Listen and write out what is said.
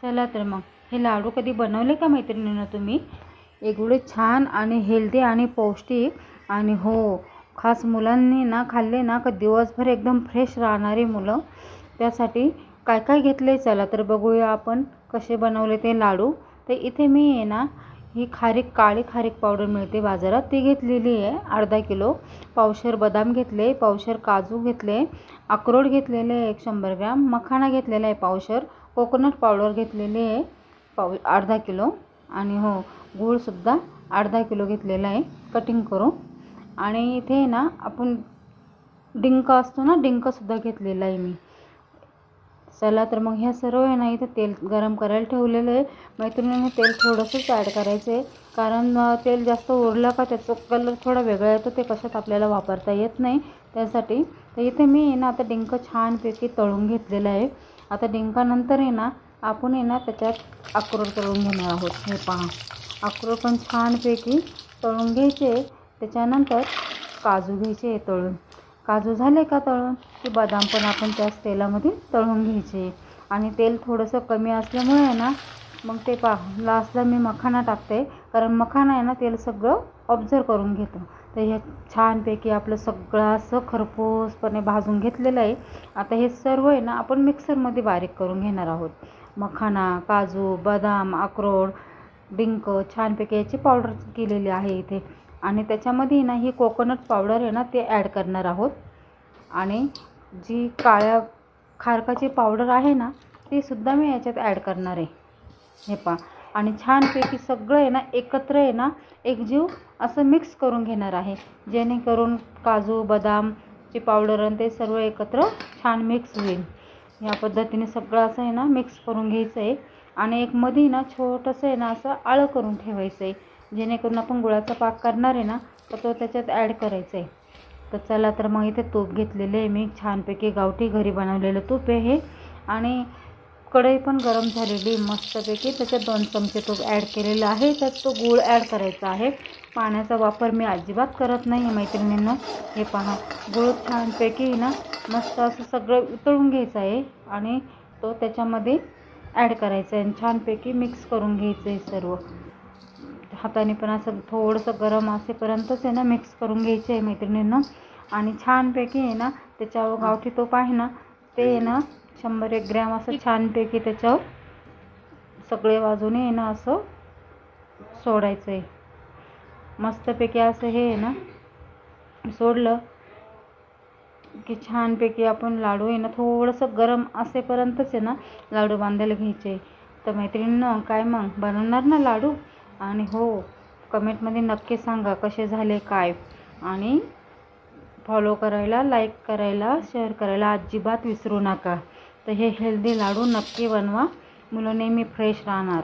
चला तर मग हे लाडू कधी बनवले का मैत्रिणींनो तुम्ही? एवढे छान आणि हेल्दी आणि पौष्टिक आणि हो खास मुलांनी ना खाल्ले ना का दिवसभर एकदम फ्रेश राहणारी मुलं. त्यासाठी काय काय घेतले चला तर बघूया आपण कसे बनवले ते लाडू. तर इथे मी आहे ना ही काळी खारीक पावडर मिळते बाजारात ती घेतलेली आहे अर्धा किलो. पावशेर बदाम घेतले, पावशेर काजू घेतले, अक्रोड घेतलेले 100 ग्रॅम, मखाना घेतलेला आहे पावशेर, कोकोनट पावडर घेतलेली आहे अर्धा किलो आणि हो गूळसुद्धा अर्धा किलो घेतलेला आहे कटिंग करून. आणि इथे ना आपण डिंक असतो ना डिंकसुद्धा घेतलेला आहे मी. चला तर मग ह्या सर्व आहे ना इथे तेल गरम करायला ठेवलेलं आहे. मैत्रिणींनी तेल थोडंसंच ॲड करायचं आहे कारण तेल जास्त उरलं का त्याचा कलर थोडा वेगळा येतो, ते कशात आपल्याला वापरता येत नाही त्यासाठी. तर इथे मी आहे ना आता डिंक छानपैकी तळून घेतलेलं आहे. आता डिंकानंतर आहे ना आपण आहे ना त्याच्यात अक्रोड तळून घेणार आहोत. हे पहा अक्रोड पण छानपैकी तळून घ्यायचे. त्याच्यानंतर काजू घ्यायचे तळून. काजू झाले का तळून की बदाम पण आपण त्याच तेलामध्ये तळून घ्यायचे. आणि तेल थोडंसं कमी असल्यामुळे आहे ना मग ते लास्टला मी मखाना टाकते कारण मखाना आहे ना तेल सगळं ऑब्झर्व करून घेतं. तर हे छानपैकी आपलं सगळं असं खरपूसपणे भाजून घेतलेलं आहे. आता हे सर्व आहे ना आपण मिक्सरमध्ये बारीक करून घेणार आहोत. मखाना, काजू, बदाम, अक्रोड, डिंक छानपैकी याची पावडर केलेली आहे इथे. आणि त्याच्यामध्ये ना ही कोकोनट पावडर आहे ना ते ॲड करणार आहोत. आणि जी काळ्या खारकाची पावडर आहे ना ती सुद्धा मी याच्यात ॲड करणार आहे. हे पहा आणि छानपैकी सगळं आहे ना एकत्र आहे ना एकजीव असं मिक्स करून घेणार आहे जेणेकरून काजू बदामची पावडर आणि ते सर्व एकत्र छान मिक्स होईल. ह्या पद्धतीने सगळं असं आहे ना मिक्स करून घ्यायचं आहे. आणि एक मध्ये ना छोटंसं आहे ना असं आळं करून ठेवायचं आहे जेणेकरून आपण गुळाचा पाक करणार आहे ना तर तो त्याच्यात ॲड करायचा आहे. तर चला तर मग इथे तूप घेतलेले आहे मी छानपैकी गावठी घरी बनवलेलं तूप आहे हे. आणि कढई पण गरम झालेली मस्तपैकी त्याच्यात 2 चमचे तूप ॲड केलेलं आहे. त्यात तो गूळ ॲड करायचा आहे. पाण्याचा वापर मी अजिबात करत नाही मैत्रिणींनो. हे पहा गूळ छानपैकी ना मस्त असं सगळं उतळून घ्यायचं आहे आणि तो त्याच्यामध्ये ॲड करायचा आहे आणि छानपैकी मिक्स करून घ्यायचं आहे सर्व. हाताने पण असं थोडंसं गरम असेपर्यंतच आहे ना मिक्स करून घ्यायचं आहे मैत्रिणींनो. आणि छानपैकी आहे ना त्याच्यावर गावठी तूप आहे ना ते आहे ना 100 ग्रॅम असं छानपैकी त्याच्यावर सगळे बाजूने आहे ना असं सोडायचं आहे. मस्तपैकी असं हे आहे ना सोडलं की छानपैकी आपण लाडू आहे ना थोडंसं गरम असेपर्यंतच आहे ना लाडू बांधायला घ्यायचे. तर मैत्रिणींनो काय मग बनवणार ना लाडू? आणि हो कमेंटमध्ये नक्की सांगा कसे झाले काय. आणि फॉलो करायला, लाईक करायला, शेअर करायला अजिबात विसरू नका. तर हे हेल्दी लाडू नक्की बनवा, मुलं नेहमी फ्रेश राहणार.